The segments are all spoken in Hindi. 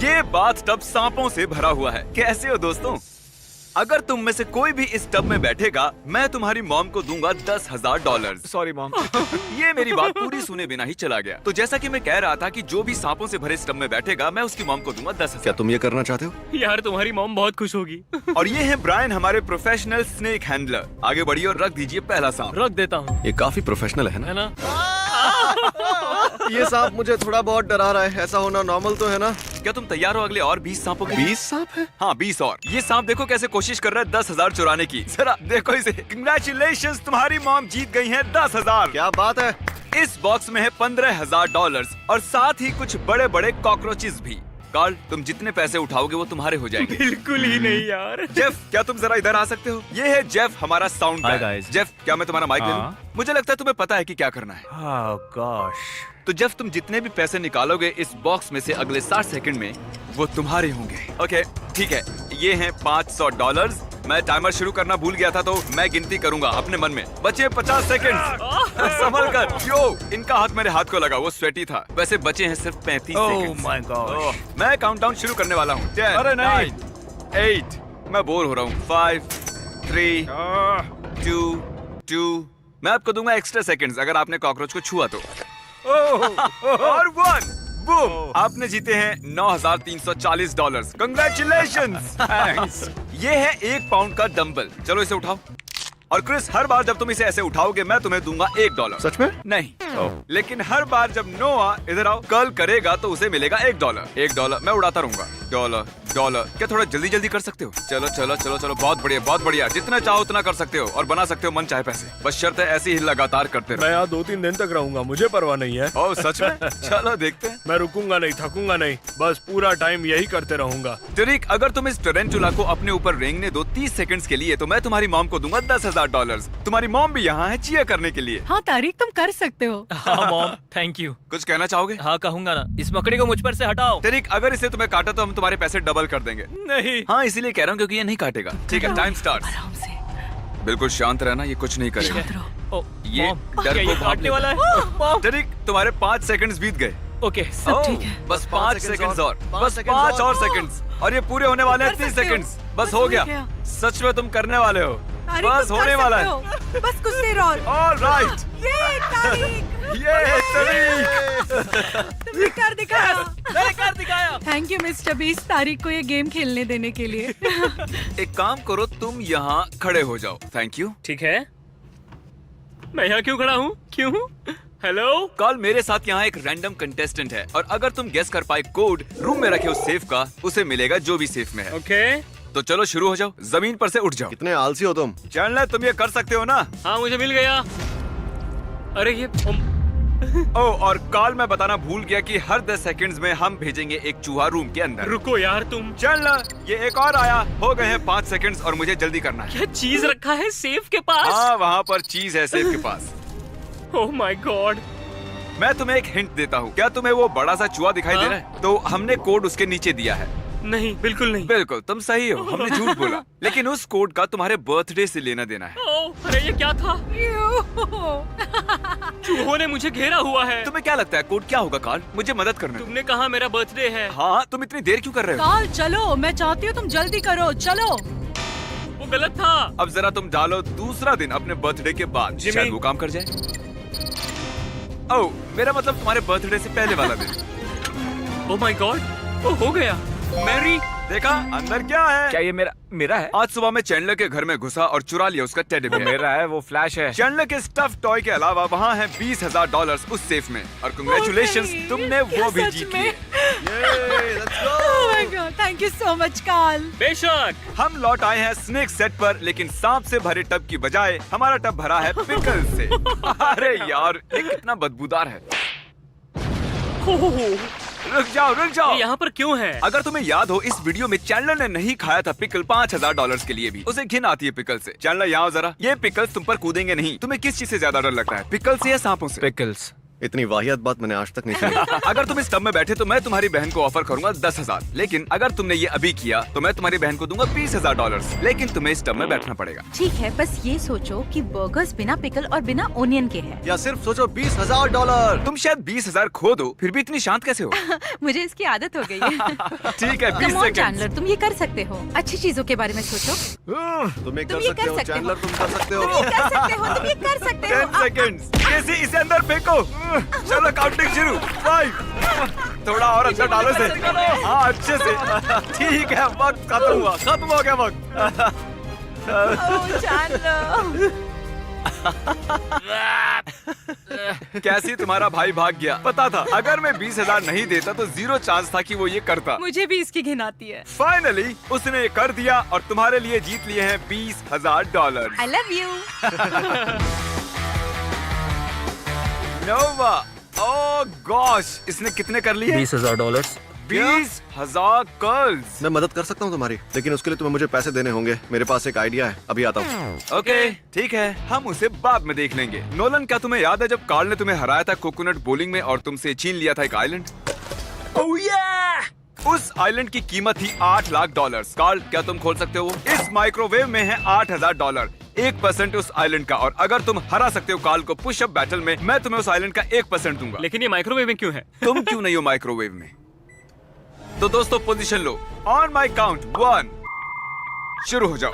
ये बाथटब सांपों से भरा हुआ है। कैसे हो दोस्तों? अगर तुम में से कोई भी इस टब में बैठेगा, मैं तुम्हारी मॉम को दूंगा $10,000। Sorry mom. ये मेरी बात पूरी सुने बिना ही चला गया। तो जैसा कि मैं कह रहा था कि जो भी सांपों से भरे इस टब में बैठेगा, मैं उसकी मॉम को दूंगा 10,000। क्या तुम ये करना चाहते हो? यार तुम्हारी मॉम बहुत खुश होगी। और ये है ब्रायन, हमारे प्रोफेशनल स्नेक हैंडलर। आगे बढ़िए और रख दीजिए पहला सांप। रख देता हूँ, ये काफी प्रोफेशनल है है ना? ना? ये सांप मुझे थोड़ा बहुत डरा रहा है। ऐसा होना नॉर्मल तो है ना? क्या तुम तैयार हो अगले और 20 सांपों के? 20 सांप है? हाँ 20 और। ये सांप देखो कैसे कोशिश कर रहा है 10,000 चुराने की। जरा देखो इसे। कंग्रेचुलेशंस, तुम्हारी मॉम जीत गई है 10,000। क्या बात है। इस बॉक्स में है $15,000 और साथ ही कुछ बड़े बड़े कॉकरोचेस भी। कार्ल, तुम जितने पैसे उठाओगे वो तुम्हारे हो जाएंगे। बिल्कुल ही नहीं यार। जेफ, क्या तुम जरा इधर आ सकते हो? ये है जेफ, हमारा sound Hi, man. guys. Jeff, क्या मैं तुम्हारा माइक ले लूं? हाँ। मुझे लगता है तुम्हें पता है कि क्या करना है। Oh gosh. तो जेफ, तुम जितने भी पैसे निकालोगे इस बॉक्स में से अगले 60 सेकंड में, वो तुम्हारे होंगे। ओके, ठीक है। ये हैं $500। मैं टाइमर शुरू करना भूल गया था, तो मैं गिनती करूंगा अपने मन में। बचे 50 सेकंड। संभल कर। यो, इनका हाथ मेरे हाथ को लगा, वो स्वेटी था। वैसे बचे हैं सिर्फ 35 Oh सेकंड। my gosh. मैं काउंटडाउन शुरू करने वाला हूँ। 10, अरे नहीं। 9, 8, मैं बोर हो रहा हूँ। 5, 3, 2, मैं आपको दूंगा एक्स्ट्रा सेकंड्स अगर आपने कॉकरोच को छुआ तो। और 1, बूम, आपने जीते हैं $9,340। कंग्रेचुलेशंस। Thanks. ये है 1 पाउंड का डंबल। चलो इसे उठाओ। और क्रिस, हर बार जब तुम इसे ऐसे उठाओगे, मैं तुम्हें दूंगा $1। सच में? नहीं, लेकिन हर बार जब नोआ इधर आओ कर्ल करेगा तो उसे मिलेगा $1। $1 मैं उड़ाता रहूंगा। डॉलर। क्या थोड़ा जल्दी जल्दी कर सकते हो? चलो चलो चलो चलो, बहुत बढ़िया बहुत बढ़िया। जितना चाहो उतना कर सकते हो और बना सकते हो मन चाहे पैसे। बस शर्त है ऐसे ही लगातार करते मैं रहो। यहाँ 2-3 दिन तक रहूंगा, मुझे परवाह नहीं है। ओह सच में? चलो देखते हैं। मैं रुकूंगा नहीं, थकूंगा नहीं, बस पूरा टाइम यही करते रहूंगा। टरिक, अगर तुम इस टरेंटुला को अपने ऊपर रेंगने दो 30 सेकंड्स के लिए, तो मैं तुम्हारी मॉम को दूंगा $10,000। तुम्हारी मॉम भी यहाँ है चीयर करने के लिए। हाँ तारिक, तुम कर सकते हो। हाँ मॉम, थैंक यू। कुछ कहना चाहोगे? हाँ कहूंगा ना, इस मकड़ी को मुझ पर से हटाओ। टरिक, अगर इसे तुम्हें काटा तो हम तुम्हारे पैसे डबल कर देंगे। नहीं। हाँ इसीलिए कह रहा हूँ क्योंकि ये नहीं काटेगा। ठीक है, टाइम स्टार्ट। आराम से। बिल्कुल शांत रहना, ये कुछ नहीं करेगा। शांत रहो। ओ, ये मॉम, डर क्या को ये भाप काटने लेगा। वाला है? मॉम। टरिक, तुम्हारे 5 सेकंड्स बीत गए। ओके। सब ठीक है। बस 5 5 सेकंड्स और, पाँच बस सेकंड्स 5 और और। सेकंड्स, और ये पूरे होने वाले हैं कर 30 सकते हो। सेकंड्स। बस बस हो हो गया। गया। सच में तुम करने वाले हो। तारिक, बस तुम कर होने वाला सकते है। हो। बस कुछ देर और। All right. ये तारिक, ये टरिक। तुमने कर दिखाया। मैंने कर दिखाया। थैंक यू मिस्टर बीस, तारिक को ये गेम खेलने देने के लिए। एक काम करो, तुम यहाँ खड़े हो जाओ। Thank you. ठीक है, मैं यहाँ क्यों खड़ा हूँ? क्यों? हेलो, कल मेरे साथ यहाँ एक रैंडम कंटेस्टेंट है, और अगर तुम गेस कर पाए कोड रूम में रखे उस सेफ का, उसे मिलेगा जो भी सेफ में है। ओके। तो चलो शुरू हो जाओ, जमीन पर से उठ जाओ। कितने आलसी हो तुम। चैंडलर, तुम ये कर सकते हो ना? हाँ मुझे मिल गया। अरे ये ओह, और कॉल मैं बताना भूल गया कि हर 10 सेकंड्स में हम भेजेंगे एक चूहा रूम के अंदर। रुको यार तुम, चैंडलर, ये एक और आया। हो गए हैं 5 सेकंड्स और मुझे जल्दी करना है। क्या चीज रखा है सेफ के पास? हाँ, वहाँ पर चीज है सेफ के पास। Oh my God. मैं तुम्हें एक हिंट देता हूँ। क्या तुम्हें वो बड़ा सा चूहा दिखाई दे हाँ? रहा है? तो हमने कोड उसके नीचे दिया है। नहीं, बिल्कुल नहीं। बिल्कुल, तुम सही हो, हमने झूठ बोला। लेकिन उस कोड का तुम्हारे बर्थडे से लेना देना है। ओह, अरे ये क्या था? चूहों ने मुझे घेरा हुआ है। तुम्हें क्या लगता है कोड क्या होगा कार्ल? मुझे मदद करना। तुमने कहा मेरा बर्थडे है। हाँ, तुम इतनी देर क्यों कर रहे हो? काल चलो, मैं चाहती हूँ तुम जल्दी करो। चलो। वो गलत था। अब जरा तुम डालो दूसरा दिन अपने बर्थडे के बाद, जिमी। शायद वो काम कर जाए। ओह, मेरा मतलब तुम्हारे बर्थडे से पहले वाला दिन। ओह माय गॉड, वो हो गया। मैरी, देखा अंदर क्या है? क्या ये मेरा है? आज सुबह मैं चैंडलर के घर में घुसा और चुरा लिया उसका टेडी वो बेयर। मेरा है, वो फ्लैश है। चैंडलर के स्टफ टॉय के अलावा वहाँ है $20,000 उस सेफ में। और कंग्रेचुलेशंस, नहीं, तुमने क्या वो भी सच जीत में? लिए। Oh my God, thank you so much, काल। बेशक। हम लौट आए हैं स्नेक सेट पर, लेकिन सांप से भरे टब की बजाय हमारा टब भरा है पिकल से। अरे यार, ये कितना बदबूदार है। रुक जाओ। ये यहाँ पर क्यों है? अगर तुम्हें याद हो, इस वीडियो में चैंडलर ने नहीं खाया था पिकल $5,000 के लिए भी। उसे घिन आती है पिकल से। चैंडलर यहाँ जरा, ये पिकल्स तुम पर कूदेंगे नहीं। तुम्हें किस चीज से ज्यादा डर लगता है, पिकल से या सांपों से? पिकल्स। इतनी वाहियात बात मैंने आज तक नहीं सुनी। अगर तुम इस टब में बैठे तो मैं तुम्हारी बहन को ऑफर करूंगा 10,000, लेकिन अगर तुमने ये अभी किया तो मैं तुम्हारी बहन को दूंगा $20,000, लेकिन तुम्हें इस टब में बैठना पड़ेगा। ठीक है, बस ये सोचो कि बर्गर्स बिना पिकल और बिना ओनियन के हैं। या सिर्फ सोचो $20,000। तुम शायद 20,000 खो दो, फिर भी इतनी शांत कैसे हो? मुझे इसकी आदत हो गई है। ठीक है, 20 Come on, सेकंड। चैंडलर, तुम ये कर सकते हो। अच्छी चीजों के बारे में सोचो। तुम ये तुम कर ये सकते कर हो सकते हो। चैंडलर, तुम कर सकते तुम ये हो। कर सकते हो, तुम ये कर सकते हो। 10 सेकंड्स। केसी इसे अंदर फेंको। चलो काउंटिंग शुरू। 5। थोड़ा और अंदर डालो से। हाँ, अच्छे से। ठीक है, वक्त खत्म हुआ, खत्म हो गया वक्त। ओह, चैंडलर। कैसी तुम्हारा भाई भाग गया। पता था अगर मैं 20,000 नहीं देता तो 0 चांस था कि वो ये करता। मुझे भी इसकी घिन आती है। फाइनली उसने ये कर दिया और तुम्हारे लिए जीत लिए हैं $20,000। I love you. Nova, oh gosh, इसने कितने कर लिए? $20,000। 20,000 कर्ल्स। मैं मदद कर सकता हूँ तुम्हारी, लेकिन उसके लिए तुम्हें मुझे पैसे देने होंगे। मेरे पास एक आइडिया है, अभी आता हूँ। ओके, ठीक है, हम उसे बाद में देख लेंगे। नोलन, क्या तुम्हें याद है जब कार्ल ने तुम्हें हराया था कोकोनट बोलिंग में और तुमसे छीन लिया था एक आइलैंड? ओह या! उस आइलैंड की कीमत थी $8 लाख। कार्ल, क्या तुम खोल सकते हो? इस माइक्रोवेव में है $8,000, 1% उस आइलैंड का, और अगर तुम हरा सकते हो कार्ल को पुशअप बैटल में, मैं तुम्हें उस आइलैंड का 1% दूंगा। लेकिन ये माइक्रोवेव में क्यों है? तुम क्यों नहीं हो माइक्रोवेव में? तो दोस्तों position low. On my count 1, शुरू हो जाओ।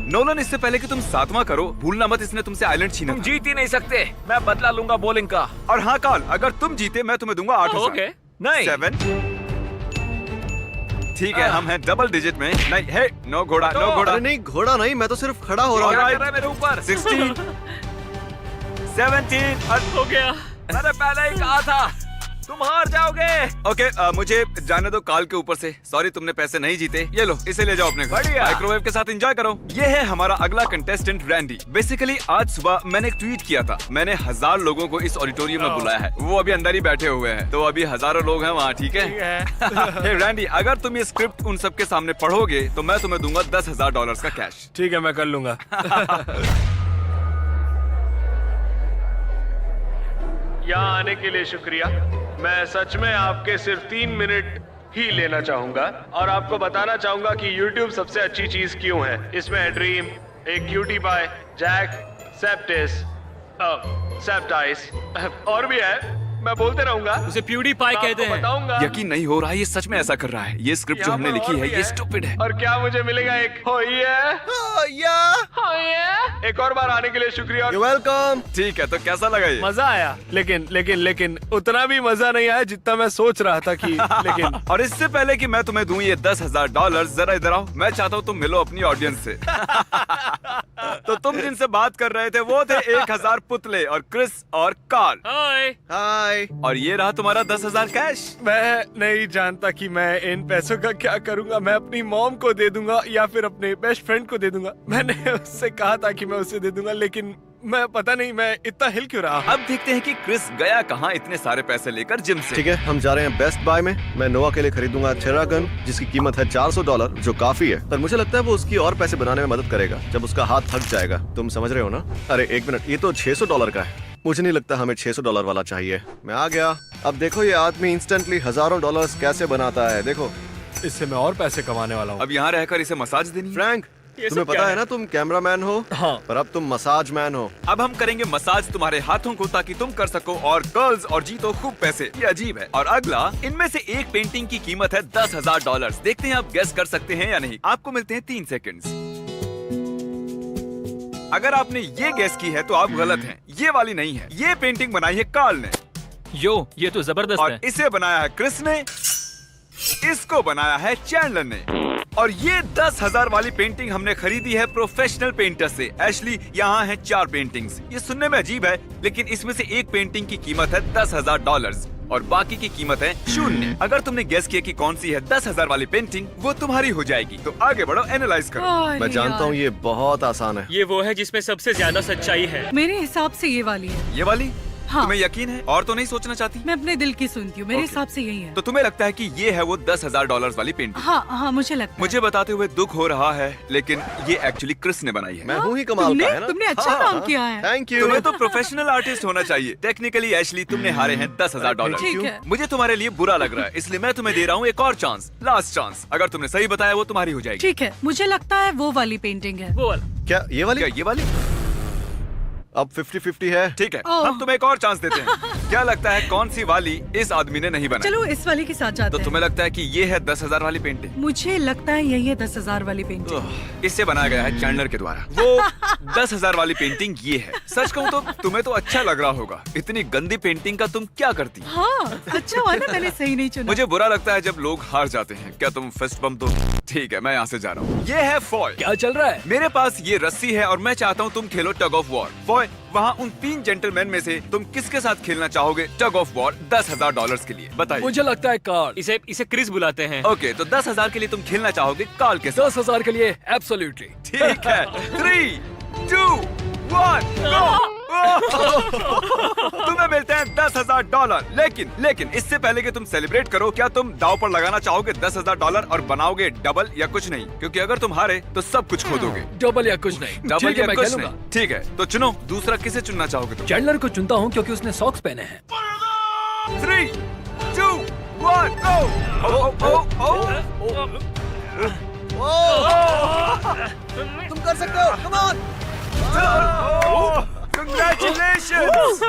नोलन, इससे पहले कि तुम 7वां करो, भूलना मत इसने तुमसे आइलैंड छीना तुम था। जीत ही नहीं सकते। मैं बदला लूंगा बॉलिंग का। और हाँ कार्ल, अगर तुम जीते मैं तुम्हें दूंगा 8,000। ओके। नहीं। 7। ठीक है, हम हैं डबल डिजिट में। नहीं है, नो घोड़ा, नो घोड़ा। अरे नहीं, घोड़ा नहीं, मैं तो सिर्फ खड़ा हो रहा क्या हूँ। कर रहा है मेरे ऊपर? 16, 17 और हो गया। मैंने पहले ही कहा था तुम हार जाओगे। ओके, मुझे जाने दो कार्ल के ऊपर से। सॉरी, तुमने पैसे नहीं जीते। ये लो, इसे ले जाओ अपने घर। बढ़िया। माइक्रोवेव के साथ एंजॉय करो। ये है हमारा अगला कंटेस्टेंट रैंडी। बेसिकली आज सुबह मैंने एक ट्वीट किया था। मैंने 1000 लोगों को इस ऑडिटोरियम में बुलाया है। वो अभी अंदर ही बैठे हुए हैं, तो अभी हजारों लोग हैं वहाँ। ठीक है। हे रैंडी, अगर तुम ये स्क्रिप्ट उन सबके सामने पढ़ोगे तो मैं तुम्हें दूंगा $10,000 का कैश। ठीक है, मैं कर लूंगा। यहाँ आने के लिए शुक्रिया। मैं सच में आपके सिर्फ 3 मिनट ही लेना चाहूंगा और आपको बताना चाहूंगा कि YouTube सबसे अच्छी चीज क्यों है। इसमें है ड्रीम, एक क्यूटी पाई, जैक, सेप्टिस, सेप्टाइस और भी है। मैं बोलते रहूंगा। उसे प्यूडीपाई कहते हैं। बताऊंगा। यकीन नहीं हो रहा है, ये सच में ऐसा कर रहा है। ये स्क्रिप्ट जो यहाँ हमने पर लिखी और है भी ये स्टूपिड है। और क्या मुझे मिलेगा? एक हो एक और बार आने के लिए शुक्रिया। You welcome. ठीक है, तो कैसा लगा ये? मजा आया, लेकिन उतना भी मजा नहीं आया जितना मैं सोच रहा था कि लेकिन और इससे पहले कि मैं तुम्हें दूं ये $10,000, जरा इधर आओ। मैं चाहता हूँ तुम मिलो अपनी ऑडियंस से। तो तुम जिनसे बात कर रहे थे वो थे 1000 पुतले और क्रिस और कार्ल। हाय। हाय। और ये रहा तुम्हारा 10,000 कैश। मैं नहीं जानता कि मैं इन पैसों का क्या करूंगा। मैं अपनी मॉम को दे दूंगा या फिर अपने बेस्ट फ्रेंड को दे दूंगा। मैंने उससे कहा था कि मैं उसे दे दूंगा, लेकिन मैं पता नहीं मैं इतना हिल क्यों रहा। अब देखते हैं कि क्रिस गया कहाँ इतने सारे पैसे लेकर जिम से। ठीक है, हम जा रहे हैं बेस्ट बाय में। मैं नोआ के लिए खरीदूंगा थेरागन, जिसकी कीमत है $400, जो काफी है। पर मुझे लगता है वो उसकी और पैसे बनाने में मदद करेगा जब उसका हाथ थक जाएगा। तुम समझ रहे हो ना? अरे एक मिनट, ये तो $600 का है। मुझे नहीं लगता हमें $600 वाला चाहिए। मैं आ गया। अब देखो ये आदमी इंस्टेंटली हजारों डॉलर्स कैसे बनाता है। देखो, इससे मैं और पैसे कमाने वाला हूँ। अब यहाँ रहकर इसे मसाज देनी है। फ्रैंक, ये सब तुम्हें क्या पता है है? ना तुम कैमरामैन हो, हाँ। पर अब तुम मसाज मैन हो। अब हम करेंगे मसाज तुम्हारे हाथों को ताकि तुम कर सको और गर्ल्स और जीतो खूब पैसे। ये अजीब है। और अगला, इनमें से एक पेंटिंग की कीमत है $10,000। देखते हैं आप गेस कर सकते हैं या नहीं। आपको मिलते हैं 3 सेकंड्स। अगर आपने ये गेस की है तो आप गलत हैं। ये वाली नहीं है। ये पेंटिंग बनाई है कार्ल ने यो, ये तो जबरदस्त और है। इसे बनाया है क्रिस ने, इसको बनाया है चैंडलर ने। और ये 10,000 वाली पेंटिंग हमने खरीदी है प्रोफेशनल पेंटर से। एशली, यहाँ है 4 पेंटिंग्स। ये सुनने में अजीब है, लेकिन इसमें से एक पेंटिंग की कीमत है $10,000 और बाकी की कीमत है 0। अगर तुमने गेस किया कि कौन सी है 10,000 वाली पेंटिंग, वो तुम्हारी हो जाएगी। तो आगे बढ़ो, एनालाइज करो। मैं जानता हूँ ये बहुत आसान है। ये वो है जिसमें सबसे ज्यादा सच्चाई है। मेरे हिसाब से ये वाली है। ये वाली? हाँ। तुम्हें यकीन है? और तो नहीं सोचना चाहती? मैं अपने दिल की सुनती हूँ। मेरे Okay. हिसाब से यही है। तो तुम्हें लगता है कि ये है वो $10,000 वाली पेंटिंग? हाँ हाँ, मुझे लगता है। मुझे बताते हुए दुख हो रहा है, लेकिन ये एक्चुअली क्रिस ने बनाई है। मैं हूँ ही कमाल का, है ना? तुमने अच्छा काम किया है। Thank you. तुम्हें तो प्रोफेशनल आर्टिस्ट होना चाहिए। टेक्निकली एशली, तुमने हारे हैं $10,000। ठीक है। मुझे तुम्हारे लिए बुरा लग रहा है, इसलिए मैं तुम्हें दे रहा हूँ एक और चांस, लास्ट चांस। अगर तुमने सही बताया वो तुम्हारी हो जाएगी। ठीक है, मुझे लगता है वो वाली पेंटिंग है। वो वाला। क्या ये वाली? क्या ये वाली? अब 50-50 है। ठीक है, ओह। हम तुम्हें एक और चांस देते हैं। क्या लगता है कौन सी वाली इस आदमी ने नहीं बनाई? चलो इस वाली के साथ जाते तो हैं। तुम्हें लगता है कि ये है 10,000 वाली पेंटिंग? मुझे लगता है यही है 10,000 वाली पेंटिंग। इससे बनाया गया है चैंडलर के द्वारा। वो 10,000 वाली पेंटिंग ये है। सच कहूँ तो तुम्हें तो अच्छा लग रहा होगा। इतनी गंदी पेंटिंग का तुम क्या करती? हाँ, अच्छा हुआ ना मैंने सही नहीं चुना। मुझे बुरा लगता है जब लोग हार जाते हैं। क्या तुम फिस्ट बम दो? ठीक है, मैं यहाँ से जा रहा हूँ। ये है फॉय। क्या चल रहा है? मेरे पास ये रस्सी है और मैं चाहता हूँ तुम खेलो टग ऑफ वॉर। फॉय, वहाँ उन 3 जेंटलमैन में से तुम किसके साथ खेलना चाहोगे टग ऑफ वॉर $10,000 के लिए? बताइए। मुझे लगता है कार्ल। इसे क्रिस बुलाते हैं। ओके, तो 10,000 के लिए तुम खेलना चाहोगे कार्ल के साथ? 10,000 के लिए एब्सोल्युटली। ठीक है। 3, 2, 1, गो। तुम्हें मिलते हैं $10,000। लेकिन इससे पहले कि तुम सेलिब्रेट करो, क्या तुम दाव पर लगाना चाहोगे $10,000 और बनाओगे डबल या कुछ नहीं? क्योंकि अगर तुम हारे तो सब कुछ खो दोगे। डबल या कुछ नहीं। डबल ठीक है, या मैं कुछ खेलूंगा। नहीं। ठीक है, तो चुनो दूसरा। किसे चुनना चाहोगे तुम? चैंडलर को चुनता हूँ क्योंकि उसने सॉक्स पहने हैं। 3, 2, 1, तुम कर सकते हो। Come on. Congratulations!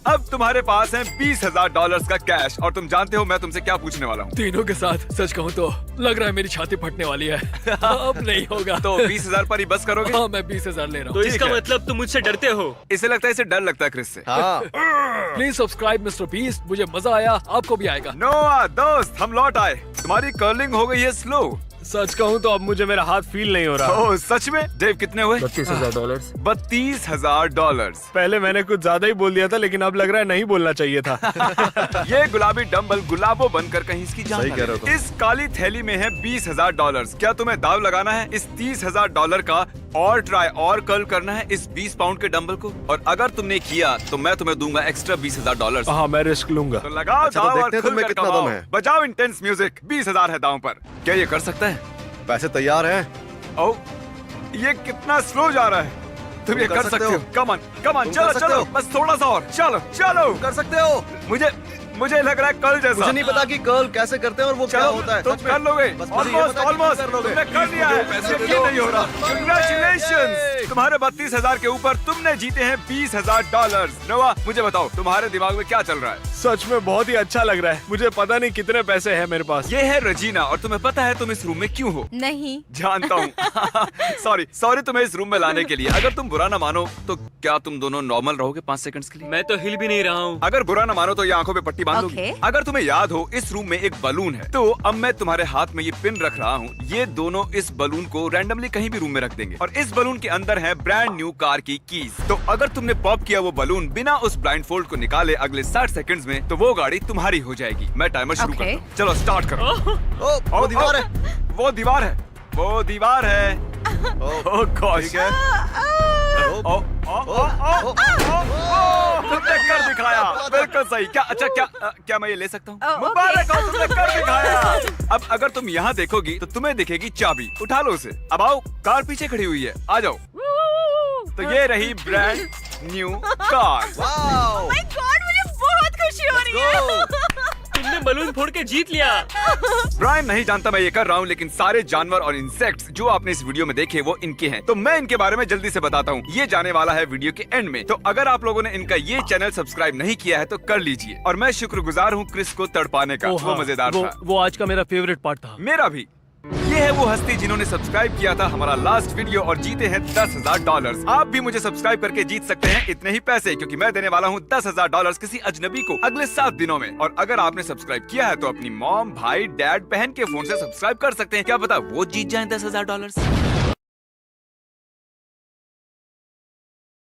अब तुम्हारे पास है $20,000 का कैश और तुम जानते हो मैं तुमसे क्या पूछने वाला हूँ? तीनों के साथ सच कहूँ तो लग रहा है मेरी छाती फटने वाली है। अब नहीं होगा। तो 20,000 पर ही बस करोगे? हाँ, मैं 20,000 ले रहा तो हूँ। इसका मतलब तुम मुझसे डरते हो? इसे लगता है इसे डर लगता है क्रिस से। हाँ। Please subscribe mister beast. मुझे मजा आया, आपको भी आएगा। नोआ दोस्त, हम लौट आए। तुम्हारी कर्लिंग हो गई है स्लो। सच कहूँ तो अब मुझे मेरा हाथ फील नहीं हो रहा। ओह सच में? डेव कितने हुए? $32,000। $32,000। पहले मैंने कुछ ज्यादा ही बोल दिया था, लेकिन अब लग रहा है नहीं बोलना चाहिए था। ये गुलाबी डंबल गुलाबो बनकर कहीं इसकी जान सही ना कह रहे हो ले। तुम। इस काली थैली में है $20,000। क्या तुम्हें दाव लगाना है इस $30,000 का और ट्राई और कर्ल करना है इस 20 पाउंड के डंबल को? और अगर तुमने किया तो मैं तुम्हें दूंगा एक्स्ट्रा $20,000। हाँ, मैं रिस्क लूंगा। तो लगाओ अच्छा, तो दाव और देखते हैं तुम में खुलकर कितना कमाओ। दम है। बजाओ इंटेंस म्यूजिक। 20,000 है दांव पर। क्या ये कर सकता है? पैसे तैयार हैं। ओ, ये कितना स्लो जा रहा है। तुम ये कर सकते हो। कम ऑन तुम चलो कर सकते चलो, हो। बस थोड़ा सा और। चलो चलो, कर सकते हो। मुझे लग रहा है कल जैसा। मुझे नहीं पता कि कर्ल कैसे करते हैं और वो क्या चलो, होता है। तुम सच में। कर लोगे। बस मुझे ये ऑलमोस्ट पता है कि तुम ऑलमोस्ट कर लोगे। तुमने कर लिया है। पैसे दे ये दो। नहीं हो रहा। Congratulations! तुम्हारे 32,000 के ऊपर तुमने जीते हैं $20,000। नोआ, मुझे बताओ तुम्हारे दिमाग में क्या चल रहा है? सच में बहुत ही अच्छा लग रहा है। मुझे पता नहीं कितने पैसे हैं मेरे पास। ये है रजीना और तुम्हें पता है तुम इस रूम में क्यों हो? नहीं। जानता हूँ। सॉरी तुम्हें इस रूम में लाने के लिए। अगर तुम बुरा ना मानो तो क्या तुम दोनों नॉर्मल रहोगे 5 सेकंड्स के लिए? मैं तो हिल भी नहीं रहा हूँ। अगर बुरा ना मानो तो ये आंखों पे पट्टी बांध Okay. लोगी। अगर तुम्हें याद हो इस रूम में एक बलून है, तो अब मैं तुम्हारे हाथ में ये पिन रख रहा हूँ। ये दोनों इस बलून को रैंडमली कहीं भी रूम में रख देंगे और इस बलून के अंदर है ब्रांड न्यू कार की कीज। तो अगर तुमने पॉप किया वो बलून बिना उस ब्लाइंड फोल्ड को निकाले अगले 60 सेकंड्स में, तो वो गाड़ी तुम्हारी हो जाएगी। मैं टाइमर शुरू Okay. करता हूँ। चलो स्टार्ट करो। ओ, वो दीवार है। वो दीवार है। वो दीवार है। ओ, ओह गॉड। ठीक है। ओ, ओ, ओ, ओ, ओ, तुमने कर दिखाया। बिल्कुल सही। क्या मैं ये ले सकता हूँ? ओके। मुबारक हो, तुमने कर दिखाया। अब अगर तुम यहाँ देखोगी तो तुम्हें दिखेगी चाबी। उठा लो उसे। अब आओ, कार पीछे खड़ी हुई है। आ जाओ। तो ये रही brand new car. Wow. My God, मुझे बहुत खुशी हो रही है। तुमने बलून फोड़ के जीत लिया। ब्रायन नहीं जानता मैं ये कर रहा हूँ, लेकिन सारे जानवर और इंसेक्ट्स जो आपने इस वीडियो में देखे वो इनके हैं। तो मैं इनके बारे में जल्दी से बताता हूँ। ये जाने वाला है वीडियो के एंड में। तो अगर आप लोगों ने इनका ये चैनल सब्सक्राइब नहीं किया है तो कर लीजिए। और मैं शुक्रगुजार हूँ क्रिस को तड़पाने का। वो मजेदार था। वो आज का मेरा फेवरेट पार्ट था। मेरा भी। ये है वो हस्ती जिन्होंने सब्सक्राइब किया था हमारा लास्ट वीडियो और जीते हैं $10,000। आप भी मुझे सब्सक्राइब करके जीत सकते हैं इतने ही पैसे, क्योंकि मैं देने वाला हूँ $10,000 किसी अजनबी को अगले 7 दिनों में। और अगर आपने सब्सक्राइब किया है तो अपनी मॉम, भाई, डैड, बहन के फोन से सब्सक्राइब कर सकते हैं। क्या पता वो जीत जाए $10,000।